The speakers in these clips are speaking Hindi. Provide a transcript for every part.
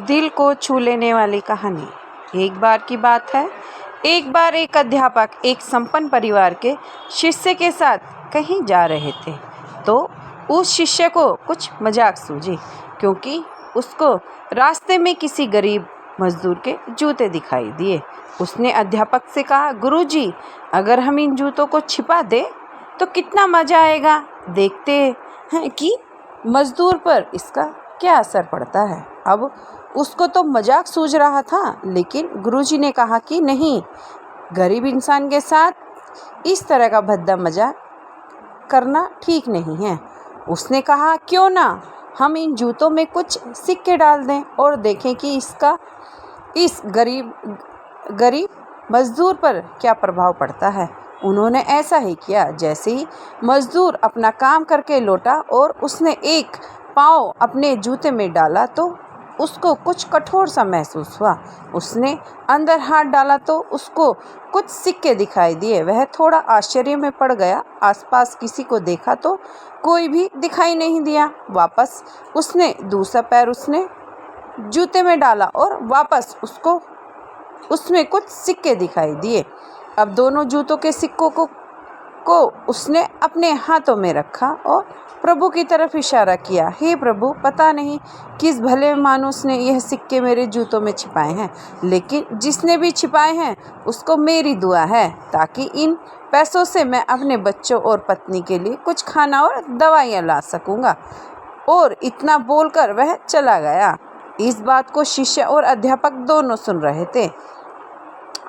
दिल को छू लेने वाली कहानी। एक बार की बात है, एक बार एक अध्यापक एक संपन्न परिवार के शिष्य के साथ कहीं जा रहे थे, तो उस शिष्य को कुछ मजाक सूझी, क्योंकि उसको रास्ते में किसी गरीब मजदूर के जूते दिखाई दिए। उसने अध्यापक से कहा, गुरुजी, अगर हम इन जूतों को छिपा दें तो कितना मजा आएगा। देखते हैं कि मजदूर पर इसका क्या असर पड़ता है। अब उसको तो मजाक सूझ रहा था, लेकिन गुरुजी ने कहा कि नहीं, गरीब इंसान के साथ इस तरह का भद्दा मजाक करना ठीक नहीं है। उसने कहा, क्यों ना हम इन जूतों में कुछ सिक्के डाल दें और देखें कि इसका इस गरीब मजदूर पर क्या प्रभाव पड़ता है। उन्होंने ऐसा ही किया। जैसे ही मजदूर अपना काम करके लौटा और उसने एक पाँव अपने जूते में डाला तो उसको कुछ कठोर सा महसूस हुआ। उसने अंदर हाथ डाला तो उसको कुछ सिक्के दिखाई दिए। वह थोड़ा आश्चर्य में पड़ गया। आसपास किसी को देखा तो कोई भी दिखाई नहीं दिया। वापस उसने दूसरा पैर उसने जूते में डाला और वापस उसको उसमें कुछ सिक्के दिखाई दिए। अब दोनों जूतों के सिक्कों को उसने अपने हाथों में रखा और प्रभु की तरफ इशारा किया। हे प्रभु, पता नहीं किस भले मानुस ने यह सिक्के मेरे जूतों में छिपाए हैं, लेकिन जिसने भी छिपाए हैं उसको मेरी दुआ है, ताकि इन पैसों से मैं अपने बच्चों और पत्नी के लिए कुछ खाना और दवाइयाँ ला सकूँगा। और इतना बोलकर वह चला गया। इस बात को शिष्य और अध्यापक दोनों सुन रहे थे।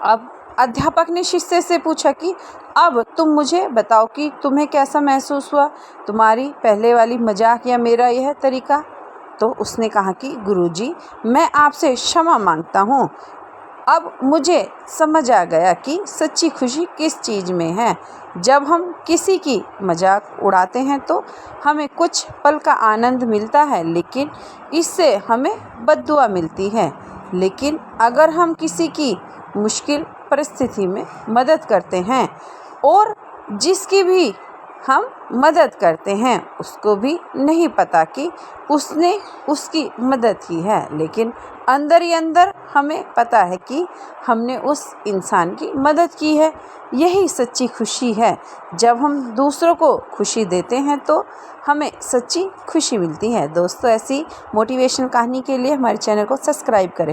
अब अध्यापक ने शिष्य से पूछा कि अब तुम मुझे बताओ कि तुम्हें कैसा महसूस हुआ, तुम्हारी पहले वाली मजाक या मेरा यह तरीका। तो उसने कहा कि गुरुजी, मैं आपसे क्षमा मांगता हूँ। अब मुझे समझ आ गया कि सच्ची खुशी किस चीज़ में है। जब हम किसी की मजाक उड़ाते हैं तो हमें कुछ पल का आनंद मिलता है, लेकिन इससे हमें बद्दुआ मिलती है। लेकिन अगर हम किसी की मुश्किल परिस्थिति में मदद करते हैं और जिसकी भी हम मदद करते हैं उसको भी नहीं पता कि उसने उसकी मदद की है, लेकिन अंदर ही अंदर हमें पता है कि हमने उस इंसान की मदद की है। यही सच्ची खुशी है। जब हम दूसरों को खुशी देते हैं तो हमें सच्ची खुशी मिलती है। दोस्तों, ऐसी मोटिवेशनल कहानी के लिए हमारे चैनल को सब्सक्राइब करें।